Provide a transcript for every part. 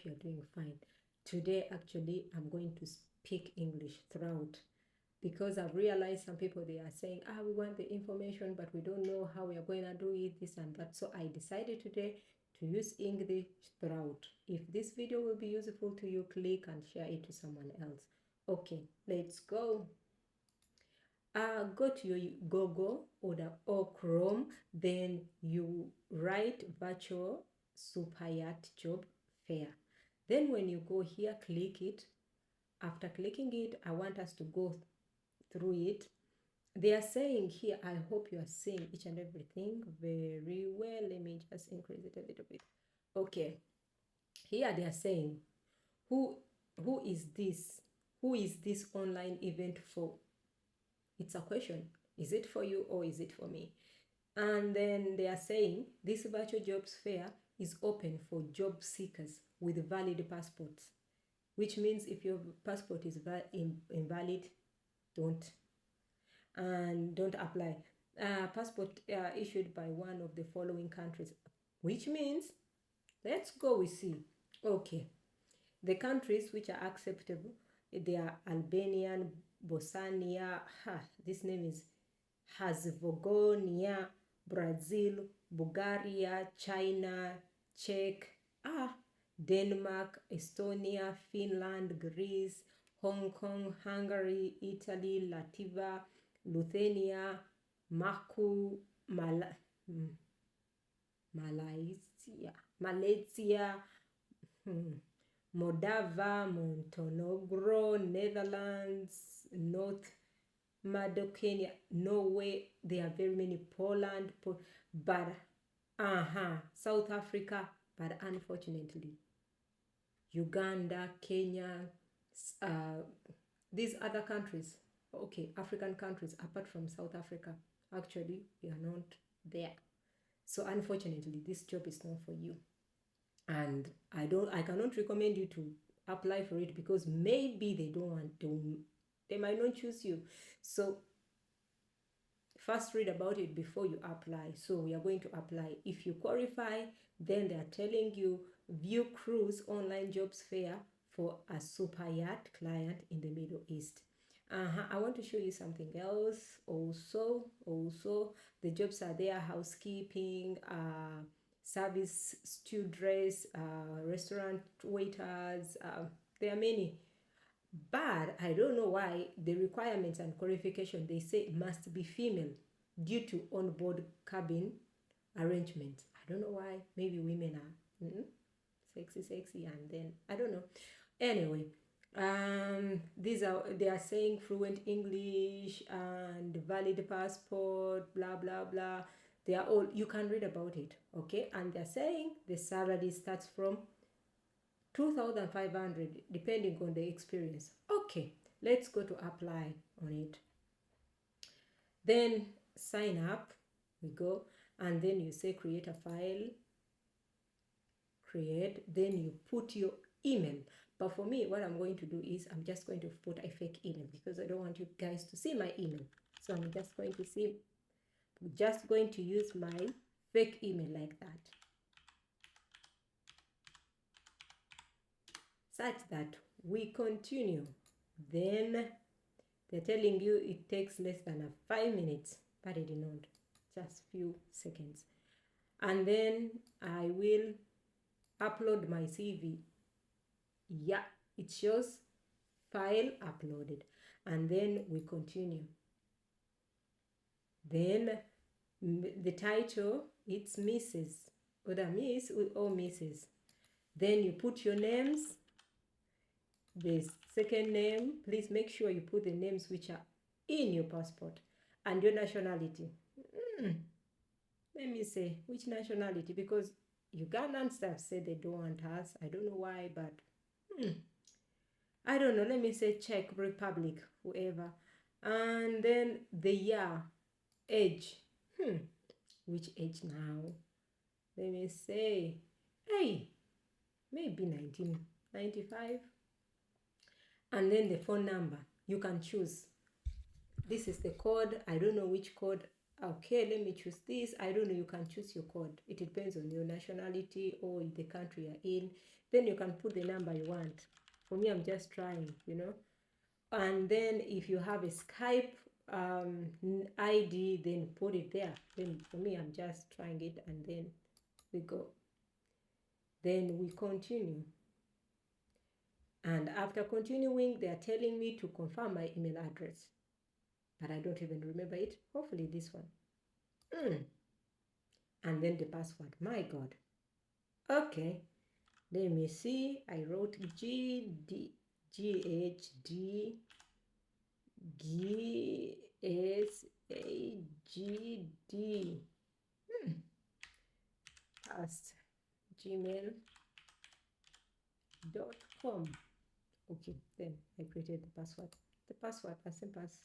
hope you're doing fine. Today, actually, I'm going to speak English throughout because I've realized some people they are saying, we want the information, but we don't know how we are going to do it, this and that. So I decided today to use English throughout. If this video will be useful to you, click and share it to someone else. Okay, let's go. Go to your Google or Chrome, then you write Virtual Superyacht Job Fair. Then when you go here, click it. After clicking it, I want us to go through it. They are saying here, I hope you are seeing each and everything very well. Let me just increase it a little bit. Okay. Here they are saying, who is this? Who is this online event for? It's a question. Is it for you or is it for me? And then they are saying this virtual jobs fair is open for job seekers with valid passports, which means if your passport is invalid, don't apply. Passport issued by one of the following countries, which means let's go, we see. Okay, the countries which are acceptable, they are Albanian, Bosnia, this name is Herzegovina, Brazil, Bulgaria, China, Czech, Denmark, Estonia, Finland, Greece, Hong Kong, Hungary, Italy, Latvia, Lithuania, Malaysia, Moldova, Montenegro, Netherlands, North Macedonia, Norway. There are very many. Poland, but South Africa, but unfortunately Uganda, Kenya, these other countries, okay, African countries apart from South Africa, actually we are not there. So unfortunately this job is not for you, and I cannot recommend you to apply for it because maybe they might not choose you. So first read about it before you apply. So we are going to apply. If you qualify, then they are telling you view cruise online jobs fair for a super yacht client in the Middle East. I want to show you something else also. The jobs are there: housekeeping, service stewardess, restaurant waiters. There are many, but I don't know why the requirements and qualification, they say must be female due to onboard cabin arrangements. I don't know why. Maybe women are sexy, and then I don't know. Anyway, they are saying fluent English and valid passport, blah blah blah. They are all, you can read about it, okay? And they're saying the salary starts from 2,500 depending on the experience. Okay, let's go to apply on it. Then sign up, we go, and then you say create a file, then you put your email. But for me, what I'm going to do is I'm just going to put a fake email because I don't want you guys to see my email. So I'm just going to use my fake email like that, such that we continue. Then they're telling you it takes less than 5 minutes, but it did not, just few seconds. And then I will upload my CV. Yeah, it shows file uploaded, and then we continue. Then the title, it's Mrs. Whether Miss or Mrs. Then you put your names. The second name, please make sure you put the names which are in your passport, and your nationality. Let me say which nationality, because Ugandan staff said they don't want us. I don't know why, but I don't know. Let me say Czech Republic, whoever. And then the year, age. Which age now? Let me say, maybe 1995. And then the phone number, you can choose. This is the code. I don't know which code Okay, let me choose this. I don't know, you can choose your code. It depends on your nationality or the country you're in. Then you can put the number you want. For me, I'm just trying, And then if you have a Skype ID, then put it there. Then for me, I'm just trying it, and then we go. Then we continue. And after continuing, they are telling me to confirm my email address. But I don't even remember it. Hopefully this one. And then the password. My God. Okay. Let me see. I wrote GHD GSAGD past gmail.com. Okay, then I created the password. The password as simple as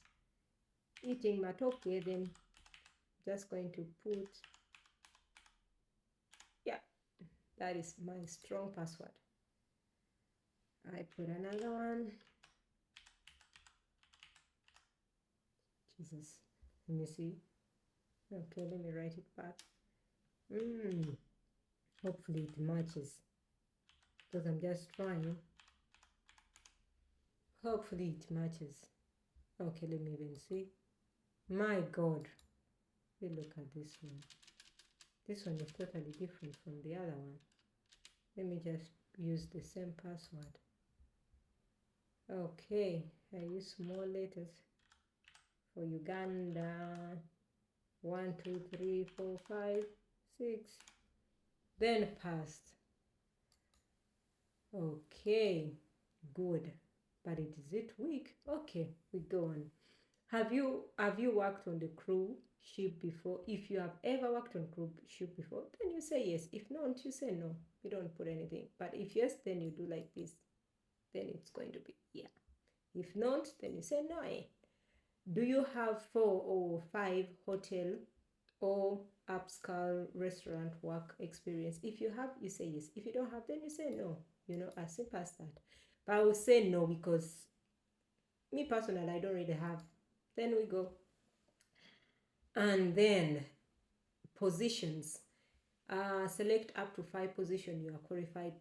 eating matoke, then just going to put, yeah, that is my strong password. I put another one. Jesus, let me see. Okay, let me write it back. Hopefully it matches, because I'm just trying. Hopefully it matches. Okay, let me even see. My God, look at this one. This one is totally different from the other one. Let me just use the same password. Okay, I use small letters for Uganda. 1, 2, 3, 4, 5, 6. Then passed. Okay, good. But is it weak? Okay, we go on. Have you worked on the cruise ship before? If you have ever worked on cruise ship before, then you say yes. If not, you say no. You don't put anything. But if yes, then you do like this. Then it's going to be yeah. If not, then you say no. Do you have 4 or 5 hotel or upscale restaurant work experience? If you have, you say yes. If you don't have, then you say no. As simple as that. But I will say no because me personally, I don't really have. Then we go. And then positions. Select up to 5 positions you are qualified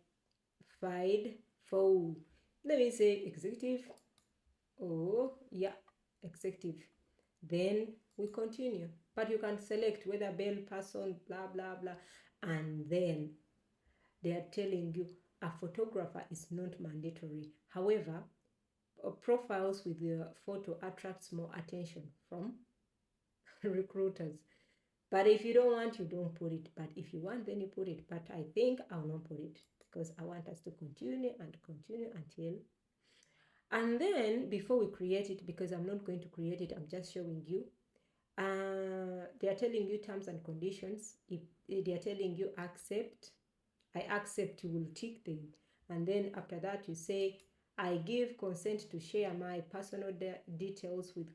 for. Let me say executive. Oh, yeah, executive. Then we continue. But you can select whether bell person, blah, blah, blah. And then they are telling you a photographer is not mandatory. However, profiles with the photo attracts more attention from recruiters. But if you don't want, you don't put it. But if you want, then you put it. But I think I'll not put it because I want us to continue and continue until. And then before we create it, because I'm not going to create it, I'm just showing you. They are telling you terms and conditions. If they are telling you accept, I accept, you will tick them. And then after that, you say, I give consent to share my personal details with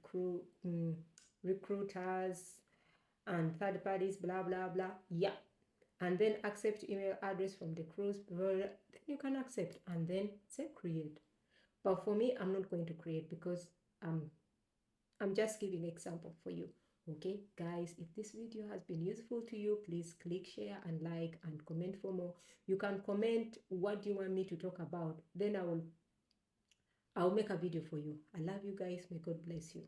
recruiters and third parties, blah, blah, blah. Yeah. And then accept email address from the cruise. Then you can accept and then say create. But for me, I'm not going to create because I'm just giving example for you. Okay, guys, if this video has been useful to you, please click share and like and comment for more. You can comment what you want me to talk about. Then I'll make a video for you. I love you guys. May God bless you.